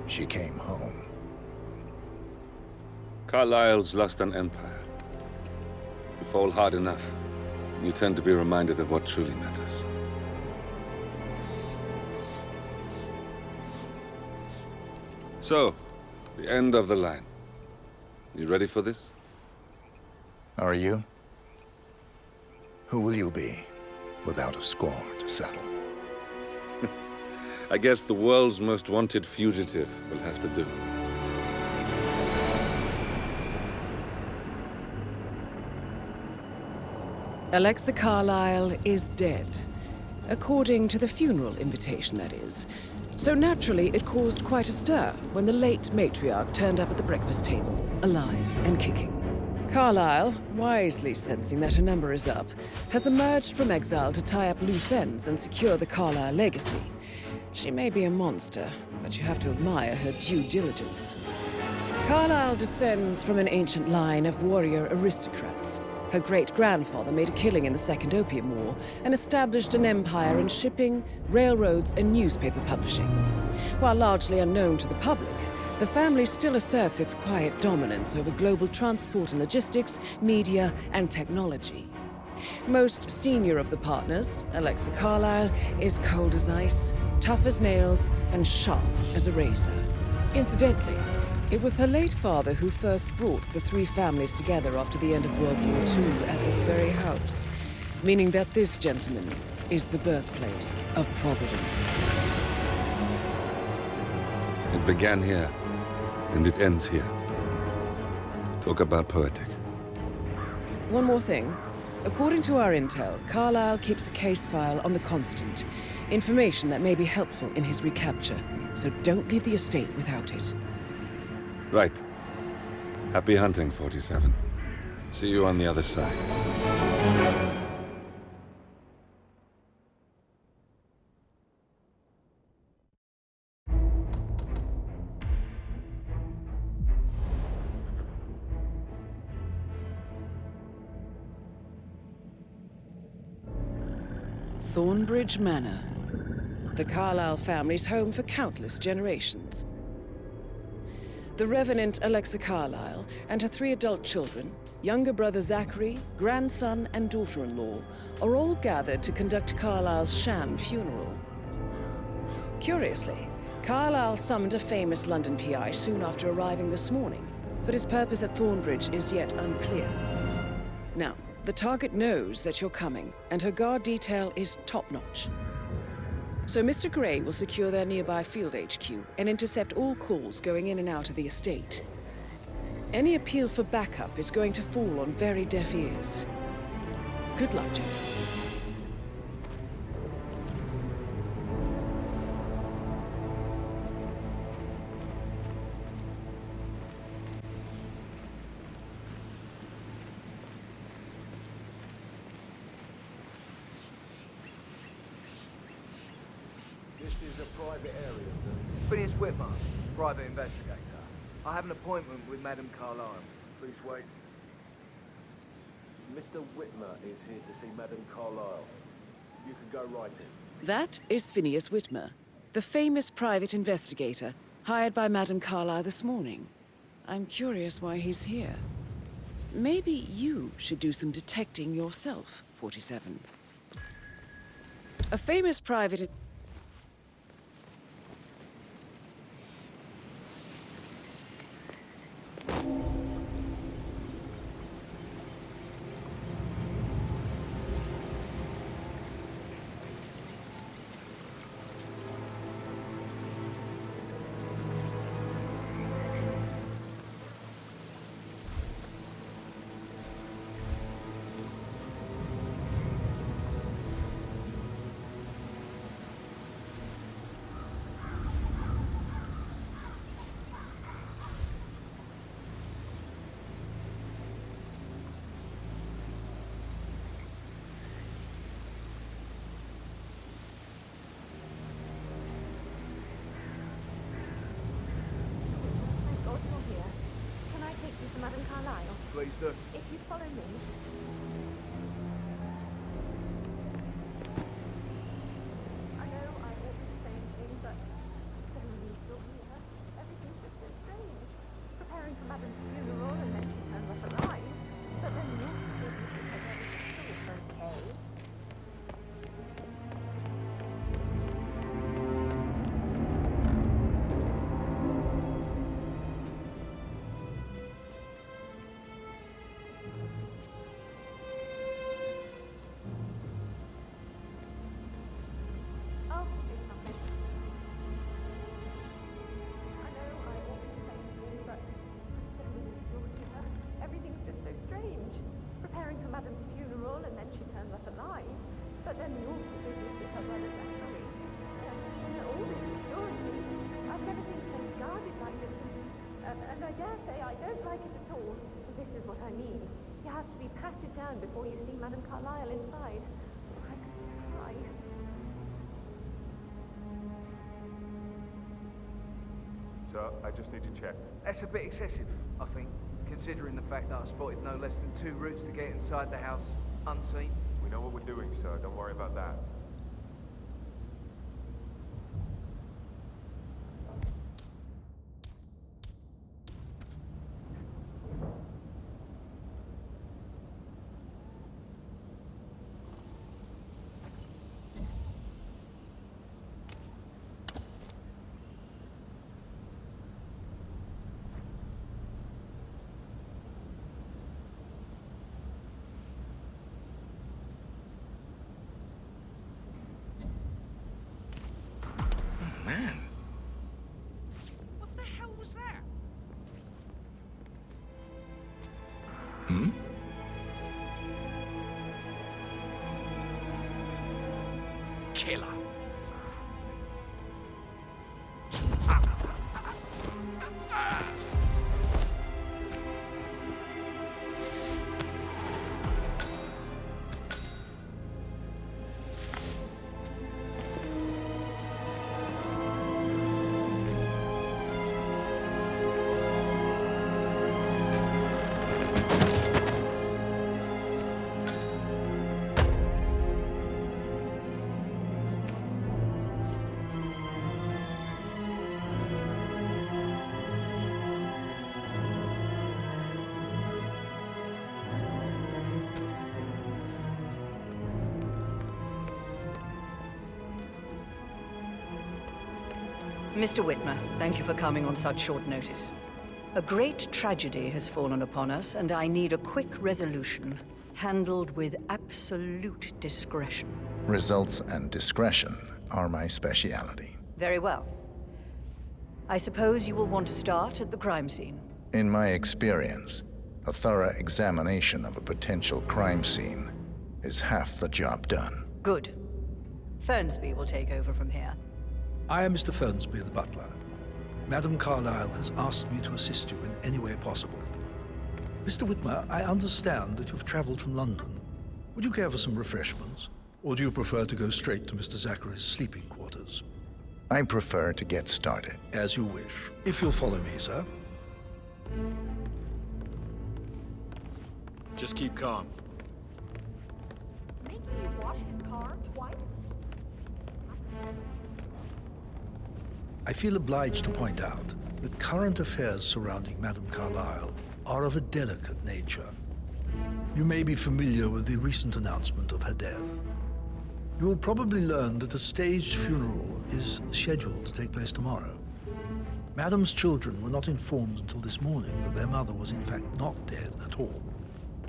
she came home. Carlisle's lost an empire. You fall hard enough, you tend to be reminded of what truly matters. So, the end of the line. You ready for this? Are you? Who will you be, without a score to settle? I guess the world's most wanted fugitive will have to do. Alexa Carlisle is dead. According to the funeral invitation, that is. So naturally, it caused quite a stir when the late matriarch turned up at the breakfast table, alive and kicking. Carlisle, wisely sensing that her number is up, has emerged from exile to tie up loose ends and secure the Carlisle legacy. She may be a monster, but you have to admire her due diligence. Carlisle descends from an ancient line of warrior aristocrats. Her great-grandfather made a killing in the Second Opium War and established an empire in shipping, railroads, and newspaper publishing. While largely unknown to the public, the family still asserts its quiet dominance over global transport and logistics, media, and technology. Most senior of the partners, Alexa Carlisle, is cold as ice, tough as nails, and sharp as a razor. Incidentally, it was her late father who first brought the three families together after the end of World War II at this very house, meaning that this gentleman is the birthplace of Providence. It began here, and it ends here. Talk about poetic. One more thing. According to our intel, Carlisle keeps a case file on the Constant. Information that may be helpful in his recapture, so don't leave the estate without it. Right. Happy hunting, 47. See you on the other side. Thornbridge Manor. The Carlisle family's home for countless generations. The Revenant Alexa Carlisle and her 3 adult children, younger brother Zachary, grandson, and daughter-in-law, are all gathered to conduct Carlisle's sham funeral. Curiously, Carlisle summoned a famous London PI soon after arriving this morning, but his purpose at Thornbridge is yet unclear. Now, the target knows that you're coming, and her guard detail is top-notch. So Mr. Gray will secure their nearby field HQ and intercept all calls going in and out of the estate. Any appeal for backup is going to fall on very deaf ears. Good luck, gentlemen. This is a private area, sir. Phineas Whitmer, private investigator. I have an appointment with Madame Carlisle. Please wait. Mr. Whitmer is here to see Madame Carlisle. You can go right in. That is Phineas Whitmer, the famous private investigator hired by Madame Carlisle this morning. I'm curious why he's here. Maybe you should do some detecting yourself, 47. A famous private... Madame Carlisle. Please do. If you follow me... I know I ought to say anything, but so many people here. to Madame's funeral and then she turns up alive. But then the awful business with her brother Zachary. And all this security. I've never seen a place guarded like this. And I dare say I don't like it at all. This is what I mean. You have to be patted down before you see Madame Carlisle inside. I could cry. Sir, I just need to check. That's a bit excessive, I think, considering the fact that I spotted no less than 2 routes to get inside the house unseen. We know what we're doing, sir. Don't worry about that. Man. What the hell was that? Hmm? Killer. Mr. Whitmer, thank you for coming on such short notice. A great tragedy has fallen upon us, and I need a quick resolution, handled with absolute discretion. Results and discretion are my speciality. Very well. I suppose you will want to start at the crime scene. In my experience, a thorough examination of a potential crime scene is half the job done. Good. Fernsby will take over from here. I am Mr. Fernsby, the butler. Madame Carlisle has asked me to assist you in any way possible. Mr. Whitmer, I understand that you've traveled from London. Would you care for some refreshments? Or do you prefer to go straight to Mr. Zachary's sleeping quarters? I prefer to get started. As you wish. If you'll follow me, sir. Just keep calm. Making you wash his car twice? I feel obliged to point out that current affairs surrounding Madame Carlisle are of a delicate nature. You may be familiar with the recent announcement of her death. You will probably learn that a staged funeral is scheduled to take place tomorrow. Madame's children were not informed until this morning that their mother was in fact not dead at all.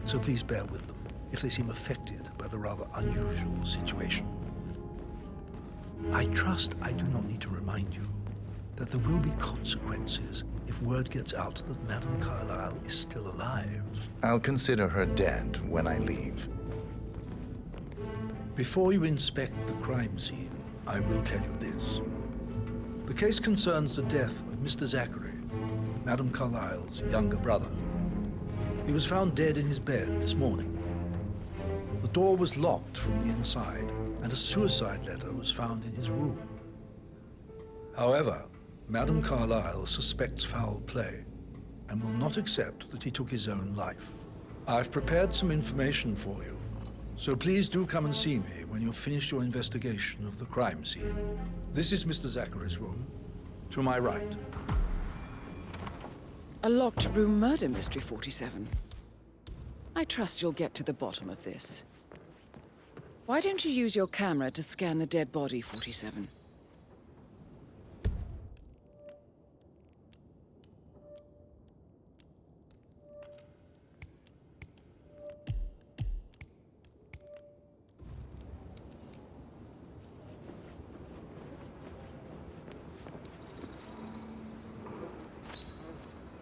So please bear with them if they seem affected by the rather unusual situation. I trust I do not need to remind you that there will be consequences if word gets out that Madame Carlisle is still alive. I'll consider her dead when I leave. Before you inspect the crime scene, I will tell you this. The case concerns the death of Mr. Zachary, Madame Carlisle's younger brother. He was found dead in his bed this morning. The door was locked from the inside, and a suicide letter was found in his room. However, Madame Carlisle suspects foul play and will not accept that he took his own life. I've prepared some information for you, so please do come and see me when you've finished your investigation of the crime scene. This is Mr. Zachary's room, to my right. A locked room murder mystery, 47. I trust you'll get to the bottom of this. Why don't you use your camera to scan the dead body, 47?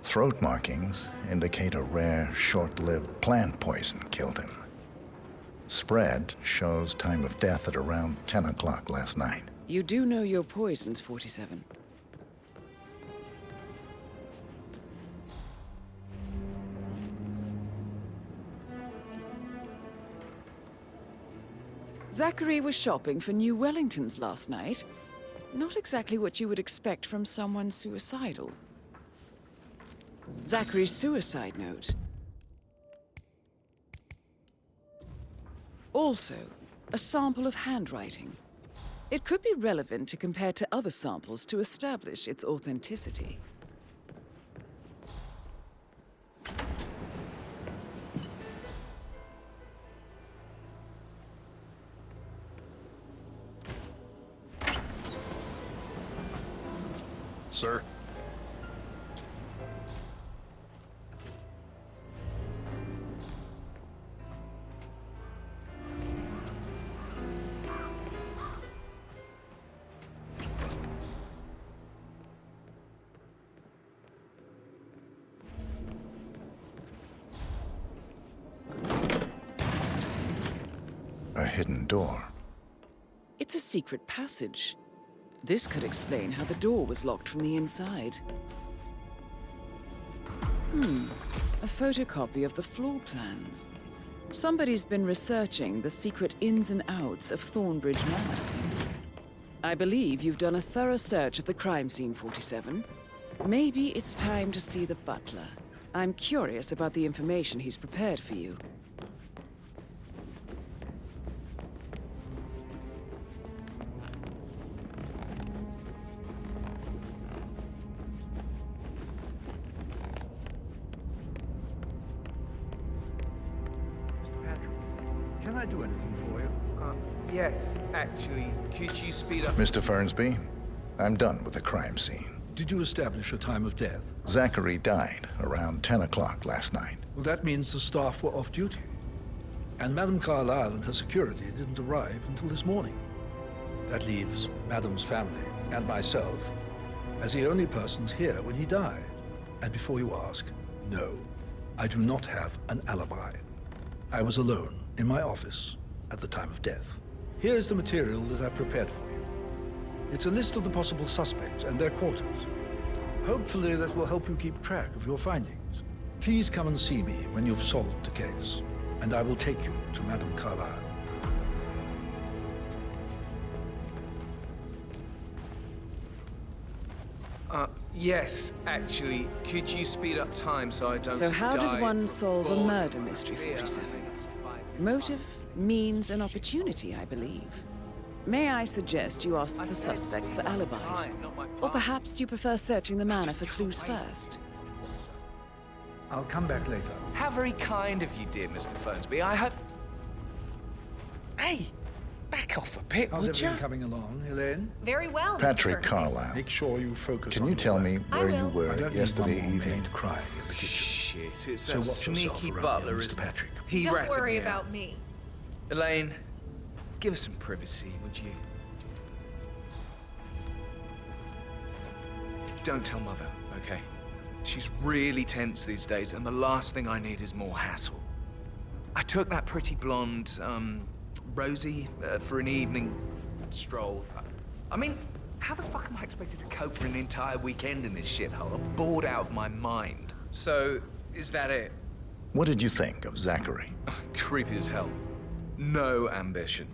Throat markings indicate a rare, short-lived plant poison killed him. Spread shows time of death at around 10 o'clock last night. You do know your poisons, 47. Zachary was shopping for new Wellingtons last night. Not exactly what you would expect from someone suicidal. Zachary's suicide note. Also, a sample of handwriting. It could be relevant to compare to other samples to establish its authenticity. Sir? A hidden door. It's a secret passage. This could explain how the door was locked from the inside. A photocopy of the floor plans. Somebody's been researching the secret ins and outs of Thornbridge Manor. I believe you've done a thorough search of the crime scene, 47. Maybe it's time to see the butler. I'm curious about the information he's prepared for you. Can I do anything for you? Yes, actually. Could you speed up? Mr. Fernsby, I'm done with the crime scene. Did you establish a time of death? Zachary died around 10 o'clock last night. Well, that means the staff were off duty. And Madame Carlisle and her security didn't arrive until this morning. That leaves Madame's family and myself as the only persons here when he died. And before you ask, no, I do not have an alibi. I was alone in my office at the time of death. Here's the material that I prepared for you. It's a list of the possible suspects and their quarters. Hopefully that will help you keep track of your findings. Please come and see me when you've solved the case, and I will take you to Madame Carlisle. Yes, actually. Could you speed up time so I don't So how does die one from solve a boredom murder or mystery, fear? 47? Motive, means, and opportunity, I believe. May I suggest you ask the suspects for alibis? Or perhaps do you prefer searching the manor for clues first? I'll come back later. How very kind of you, dear Mr. Fernsby. I had... Hey! Back off a bit, How's would everything you? coming along, Elaine? Very well, Mr. Patrick Fernsby. Carlisle, Make sure you focus can on you your tell work. me I where you will. I were don't yesterday need one more evening? maid crying in the kitchen. Shit, it's So that watch sneaky yourself around butler, here, isn't Mr. Patrick. He Don't ratted worry me out. about me. Elaine, give us some privacy, would you? Don't tell Mother, okay? She's really tense these days, and the last thing I need is more hassle. I took that pretty blonde, Rosie, for an evening stroll. I mean, how the fuck am I expected to cope for an entire weekend in this shithole? I'm bored out of my mind. So, is that it? What did you think of Zachary? Creepy as hell. No ambition.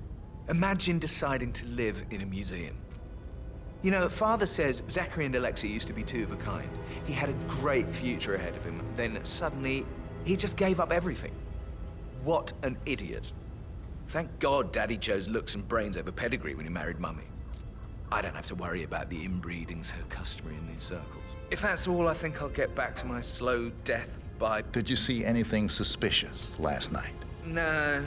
Imagine deciding to live in a museum. You know, Father says Zachary and Alexia used to be two of a kind. He had a great future ahead of him. Then suddenly, he just gave up everything. What an idiot. Thank God Daddy chose looks and brains over pedigree when he married Mummy. I don't have to worry about the inbreeding so customary in these circles. If that's all, I think I'll get back to my slow death by... Did you see anything suspicious last night? No.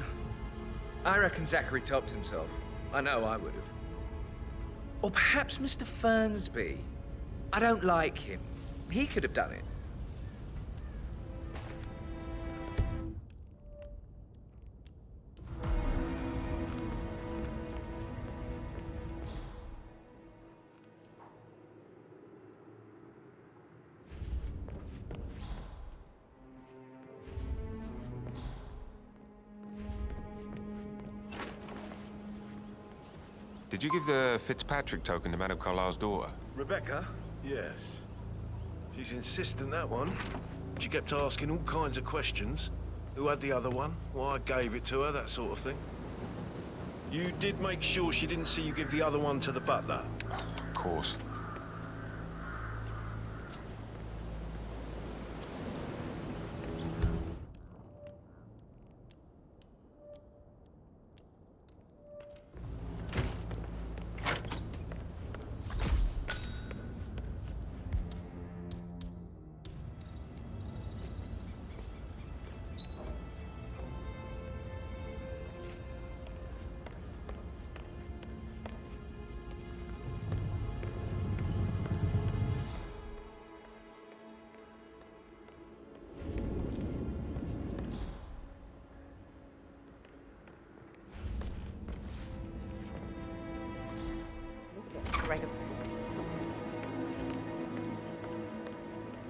I reckon Zachary tops himself. I know I would have. Or perhaps Mr. Fernsby. I don't like him. He could have done it. Did you give the Fitzpatrick token to Madame Carlisle's daughter? Rebecca? Yes. She's insistent, that one. She kept asking all kinds of questions. Who had the other one? Why I gave it to her, that sort of thing. You did make sure she didn't see you give the other one to the butler? Of course.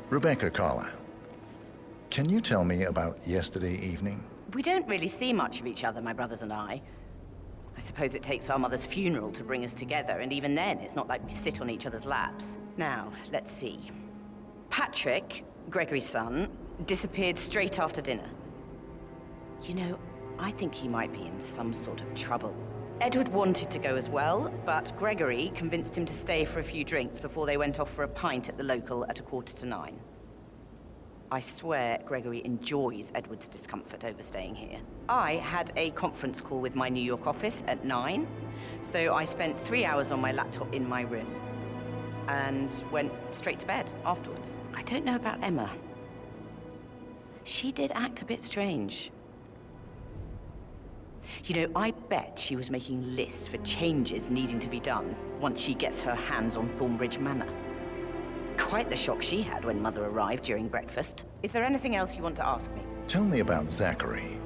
Rebecca Carlisle, can you tell me about yesterday evening? We don't really see much of each other, my brothers and I. I suppose it takes our mother's funeral to bring us together, and even then, it's not like we sit on each other's laps. Now, let's see. Patrick, Gregory's son, disappeared straight after dinner. You know, I think he might be in some sort of trouble. Edward wanted to go as well, but Gregory convinced him to stay for a few drinks before they went off for a pint at the local at 9:15. I swear Gregory enjoys Edward's discomfort over staying here. I had a conference call with my New York office at 9, so I spent 3 hours on my laptop in my room and went straight to bed afterwards. I don't know about Emma. She did act a bit strange. You know, I bet she was making lists for changes needing to be done once she gets her hands on Thornbridge Manor. Quite the shock she had when Mother arrived during breakfast. Is there anything else you want to ask me? Tell me about Zachary.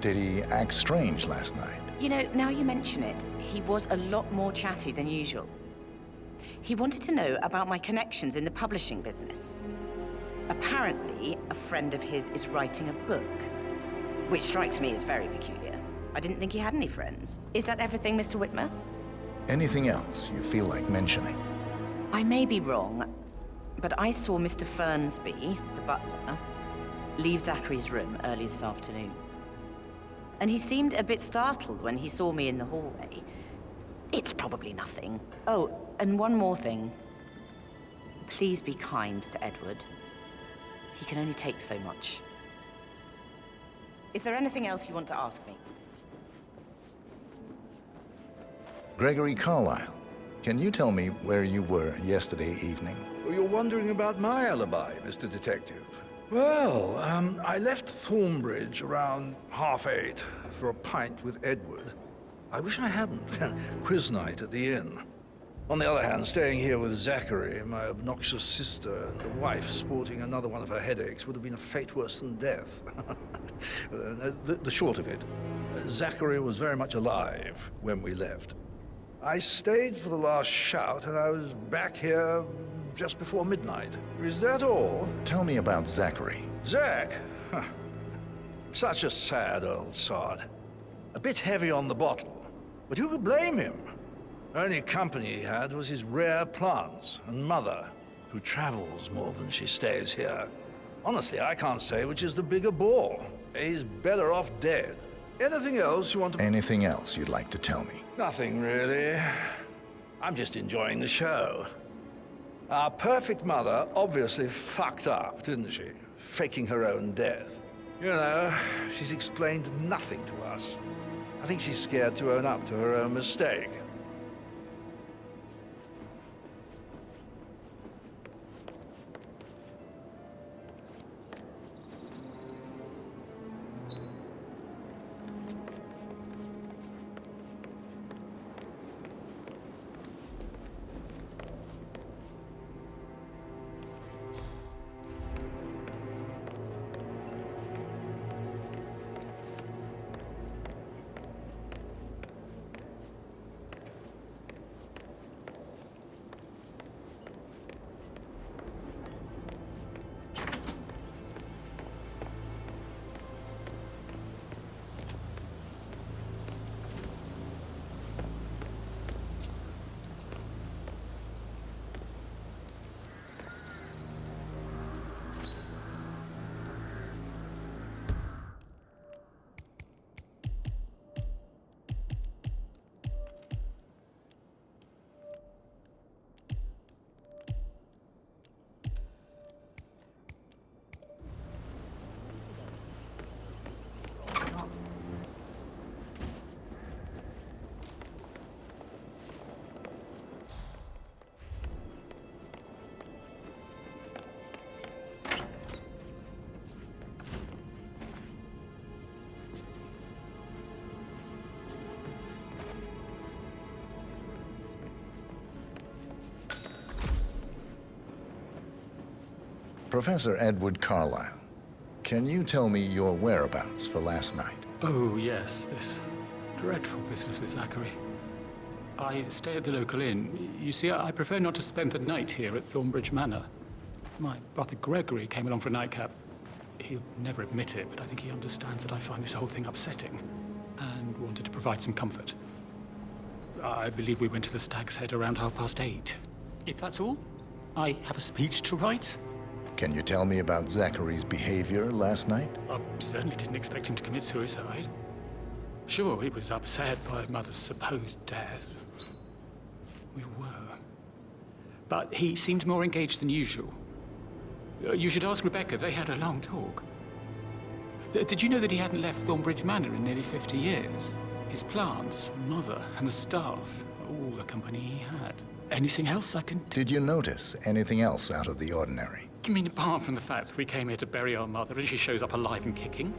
Did he act strange last night? You know, now you mention it, he was a lot more chatty than usual. He wanted to know about my connections in the publishing business. Apparently, a friend of his is writing a book, which strikes me as very peculiar. I didn't think he had any friends. Is that everything, Mr. Whitmer? Anything else you feel like mentioning? I may be wrong, but I saw Mr. Fernsby, the butler, leave Zachary's room early this afternoon. And he seemed a bit startled when he saw me in the hallway. It's probably nothing. Oh, and one more thing. Please be kind to Edward. He can only take so much. Is there anything else you want to ask me? Gregory Carlisle, can you tell me where you were yesterday evening? Well, you're wondering about my alibi, Mr. Detective. Well, I left Thornbridge around 8:30 for a pint with Edward. I wish I hadn't. Quiz night at the inn. On the other hand, staying here with Zachary, my obnoxious sister, and the wife sporting another one of her headaches would have been a fate worse than death. The short of it, Zachary was very much alive when we left. I stayed for the last shout, and I was back here just before midnight. Is that all? Tell me about Zachary. Zach? Huh. Such a sad old sod. A bit heavy on the bottle, but who could blame him? Only company he had was his rare plants and Mother, who travels more than she stays here. Honestly, I can't say which is the bigger bore. He's better off dead. Anything else you want to... Anything else you'd like to tell me? Nothing, really. I'm just enjoying the show. Our perfect mother obviously fucked up, didn't she? Faking her own death. You know, she's explained nothing to us. I think she's scared to own up to her own mistake. Professor Edward Carlisle, can you tell me your whereabouts for last night? Oh, yes, this dreadful business with Zachary. I stay at the local inn. You see, I prefer not to spend the night here at Thornbridge Manor. My brother Gregory came along for a nightcap. He'll never admit it, but I think he understands that I find this whole thing upsetting and wanted to provide some comfort. I believe we went to the Stag's Head around 8:30. If that's all, I have a speech to write. Can you tell me about Zachary's behavior last night? I certainly didn't expect him to commit suicide. Sure, he was upset by Mother's supposed death. We were. But he seemed more engaged than usual. You should ask Rebecca. They had a long talk. Did you know that he hadn't left Thornbridge Manor in nearly 50 years? His plants, Mother, and the staff, all the company he had. Anything else I can... Did you notice anything else out of the ordinary? You mean apart from the fact that we came here to bury our mother and she shows up alive and kicking?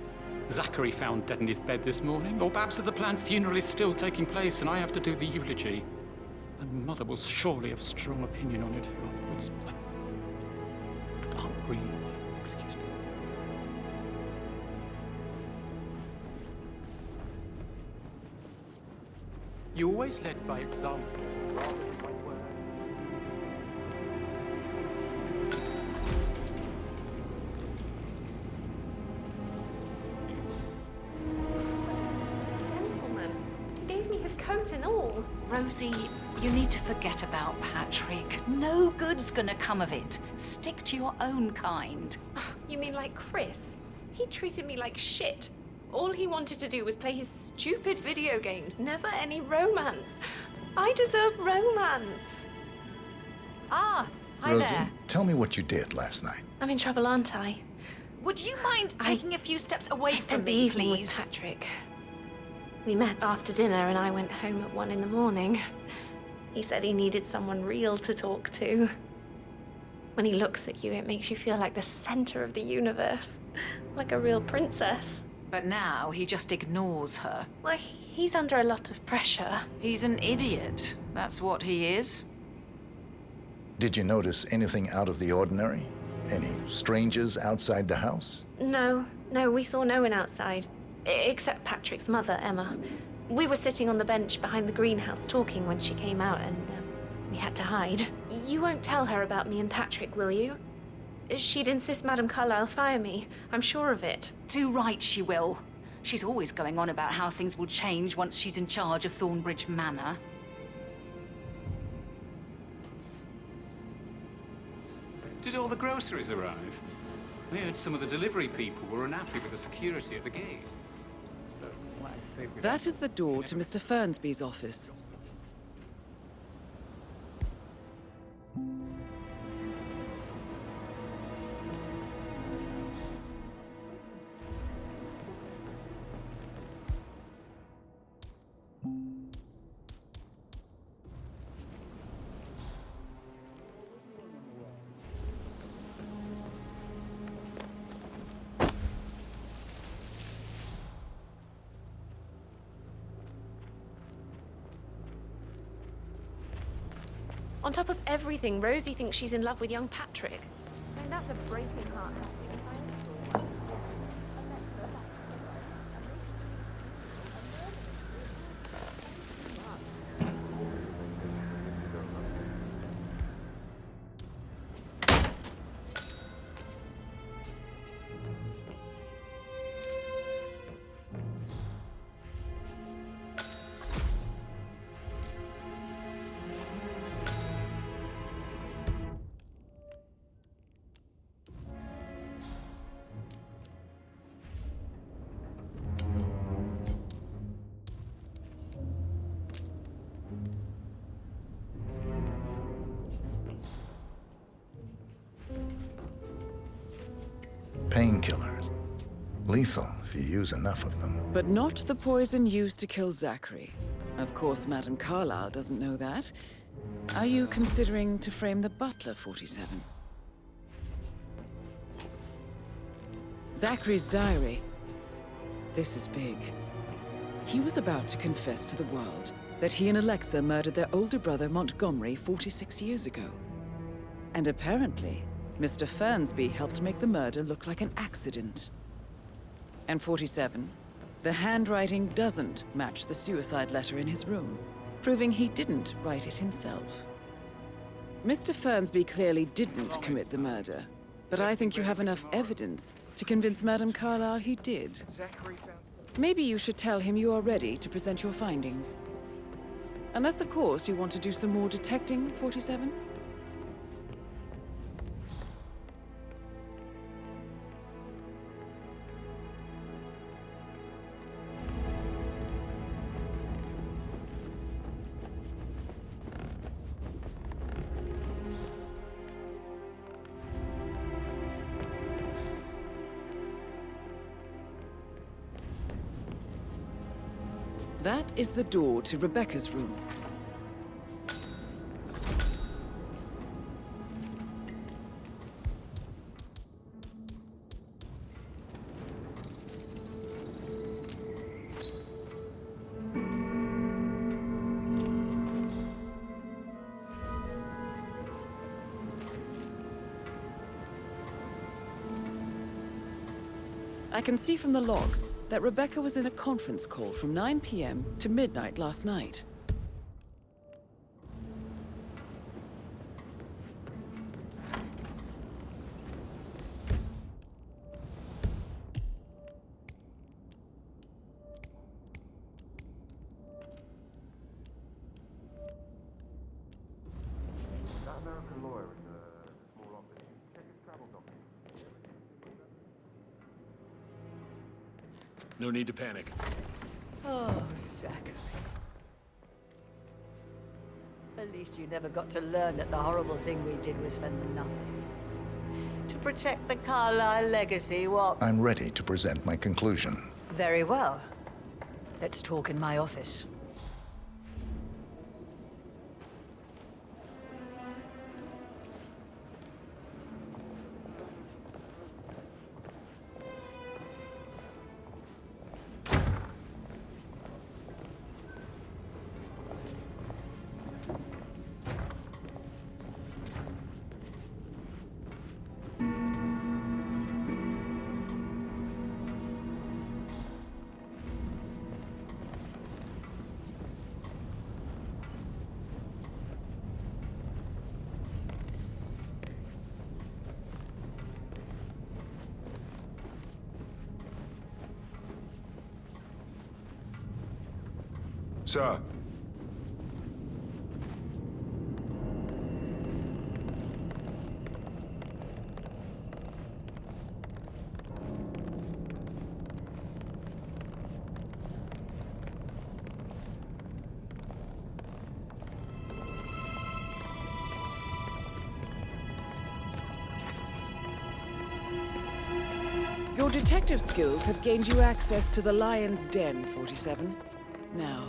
Zachary found dead in his bed this morning? Or perhaps that the planned funeral is still taking place and I have to do the eulogy? And Mother will surely have a strong opinion on it afterwards. I can't breathe. Excuse me. You always led by example, rather than by word. Gentleman, he gave me his coat and all. Rosie, you need to forget about Patrick. No good's gonna come of it. Stick to your own kind. You mean like Chris? He treated me like shit. All he wanted to do was play his stupid video games, never any romance. I deserve romance. Ah, hi Rosie, there. tell me what you did last night. I'm in trouble, aren't I? Would you mind taking a few steps away I from spent the me, evening with please? Patrick. We met after dinner and I went home at 1 in the morning. He said he needed someone real to talk to. When he looks at you, it makes you feel like the center of the universe. Like a real princess. But now he just ignores her. Well, he's under a lot of pressure. He's an idiot. That's what he is. Did you notice anything out of the ordinary? Any strangers outside the house? No, we saw no one outside. Except Patrick's mother, Emma. We were sitting on the bench behind the greenhouse talking when she came out and we had to hide. You won't tell her about me and Patrick, will you? She'd insist Madame Carlisle fire me. I'm sure of it. Too right she will. She's always going on about how things will change once she's in charge of Thornbridge Manor. Did all the groceries arrive? I heard some of the delivery people were unhappy with the security at the gate. That is the door to Mr. Fernsby's office. On top of everything, Rosie thinks she's in love with young Patrick. I mean, that's a breaking heart. Painkillers. Lethal if you use enough of them. But not the poison used to kill Zachary. Of course, Madame Carlisle doesn't know that. Are you considering to frame the butler, 47? Zachary's diary. This is big. He was about to confess to the world that he and Alexa murdered their older brother Montgomery 46 years ago. And apparently, Mr. Fernsby helped make the murder look like an accident. And 47, the handwriting doesn't match the suicide letter in his room, proving he didn't write it himself. Mr. Fernsby clearly didn't commit the murder, but I think you have enough evidence to convince Madame Carlisle he did. Zachary found... Maybe you should tell him you are ready to present your findings. Unless, of course, you want to do some more detecting, 47? That is the door to Rebecca's room. I can see from the log that Rebecca was in a conference call from 9 p.m. to midnight last night. That American lawyer in the small office, check his travel documents. No need to panic. Oh, Zachary. At least you never got to learn that the horrible thing we did was for nothing. To protect the Carlisle legacy, what? I'm ready to present my conclusion. Very well. Let's talk in my office. Sir. Your detective skills have gained you access to the Lion's Den, 47. Now,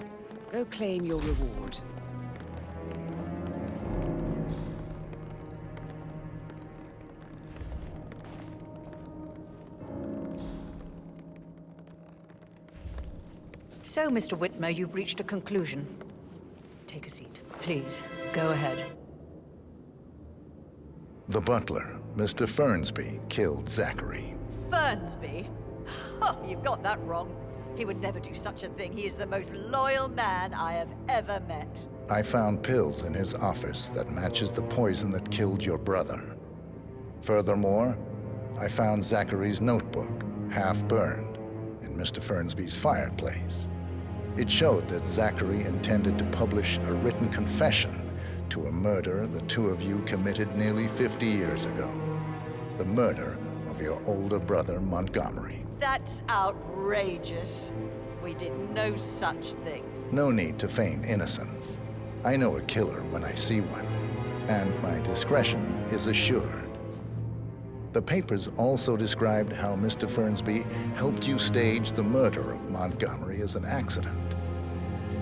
go claim your reward. So, Mr. Whitmer, you've reached a conclusion. Take a seat. Please, go ahead. The butler, Mr. Fernsby, killed Zachary. Fernsby? Oh, you've got that wrong. He would never do such a thing. He is the most loyal man I have ever met. I found pills in his office that matches the poison that killed your brother. Furthermore, I found Zachary's notebook, half burned, in Mr. Fernsby's fireplace. It showed that Zachary intended to publish a written confession to a murder the two of you committed nearly 50 years ago. The murder of your older brother, Montgomery. That's outrageous. We did no such thing. No need to feign innocence. I know a killer when I see one, and my discretion is assured. The papers also described how Mr. Fernsby helped you stage the murder of Montgomery as an accident.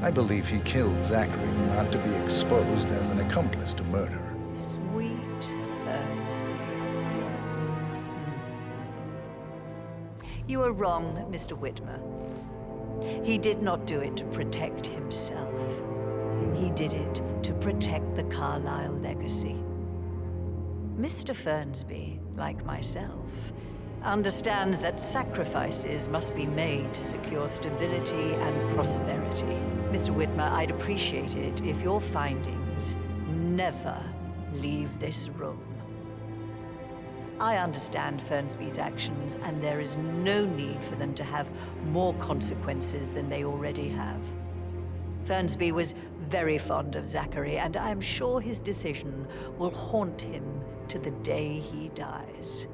I believe he killed Zachary not to be exposed as an accomplice to murder. Sweet Fernsby. You are wrong, Mr. Whitmer. He did not do it to protect himself. He did it to protect the Carlisle legacy. Mr. Fernsby, like myself, understands that sacrifices must be made to secure stability and prosperity. Mr. Whitmer, I'd appreciate it if your findings never leave this room. I understand Fernsby's actions, and there is no need for them to have more consequences than they already have. Fernsby was very fond of Zachary, and I'm sure his decision will haunt him to the day he dies.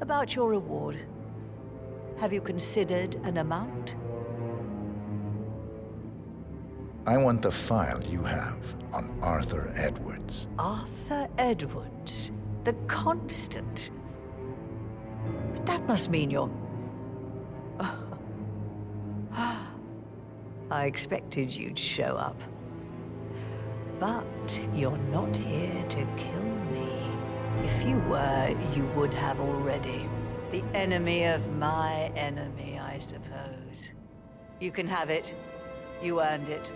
About your reward, have you considered an amount? I want the file you have on Arthur Edwards. Arthur Edwards, the Constant. But that must mean you're... I expected you'd show up. But you're not here to kill me. If you were, you would have already. The enemy of my enemy, I suppose. You can have it. You earned it.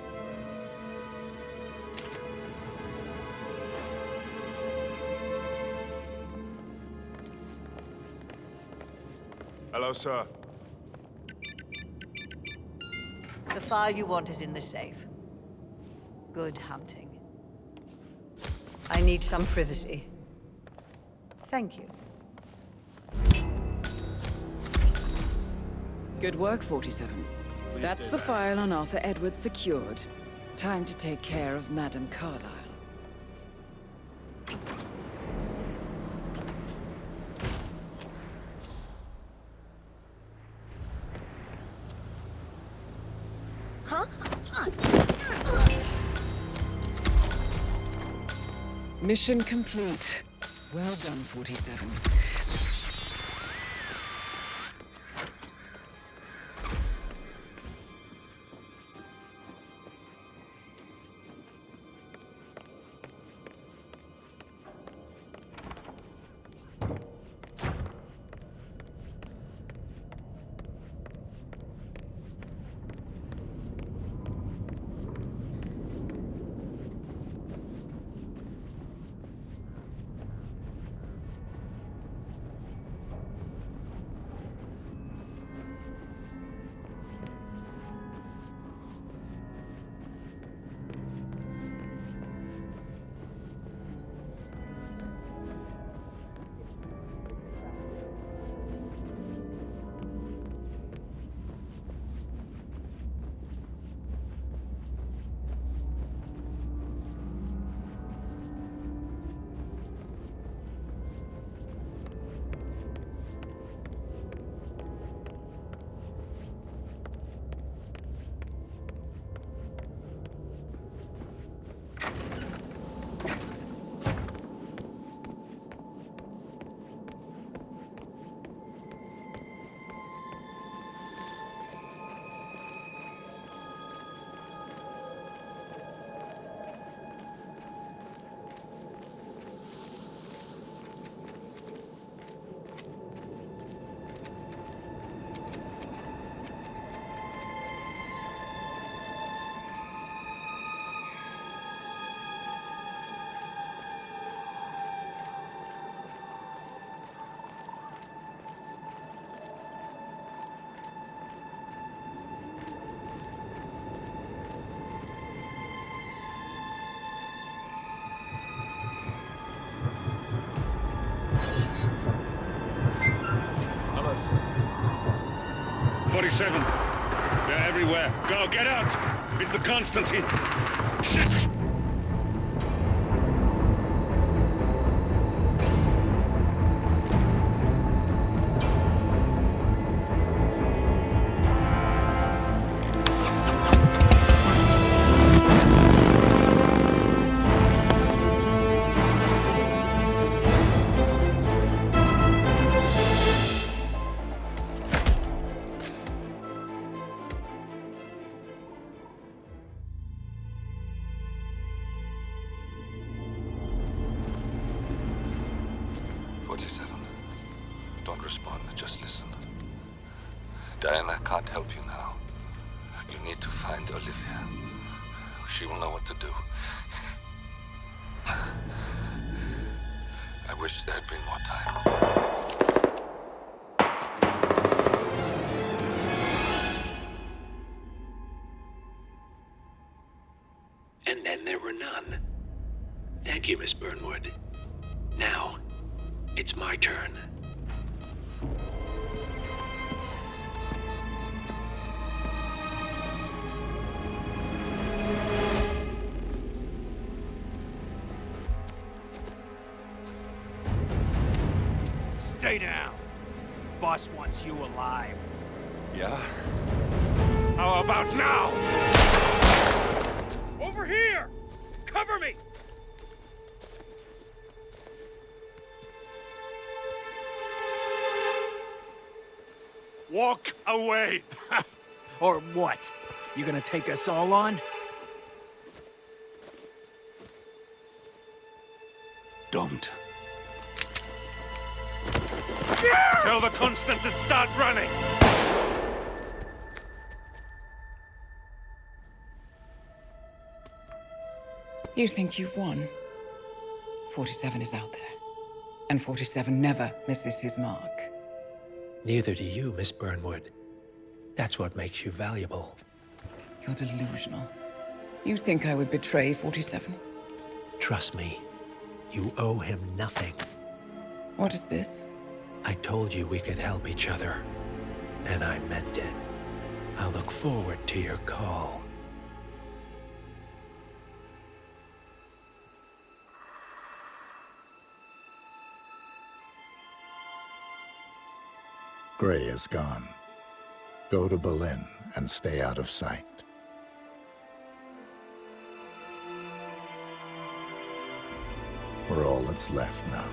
Hello, sir. The file you want is in the safe. Good hunting. I need some privacy. Thank you. Good work, 47. That's the file on Arthur Edwards secured. Time to take care of Madame Carlisle. Huh? Mission complete. Well done, 47. Hello. 47. They're everywhere. Go, get out! It's the Constantine. Shit! Don't respond, just listen. Diana can't help you now. You need to find Olivia. She will know what to do. I wish there had been more time. And then there were none. Thank you, Miss Burnwood. Now, it's my turn. Stay down. Boss wants you alive. Yeah? How about now? Over here! Cover me! Walk away! Or what? You gonna take us all on? Don't. Tell the Constant to start running! You think you've won? 47 is out there. And 47 never misses his mark. Neither do you, Miss Burnwood. That's what makes you valuable. You're delusional. You think I would betray 47? Trust me, you owe him nothing. What is this? I told you we could help each other, and I meant it. I'll look forward to your call. Gray is gone. Go to Berlin and stay out of sight. We're all that's left now.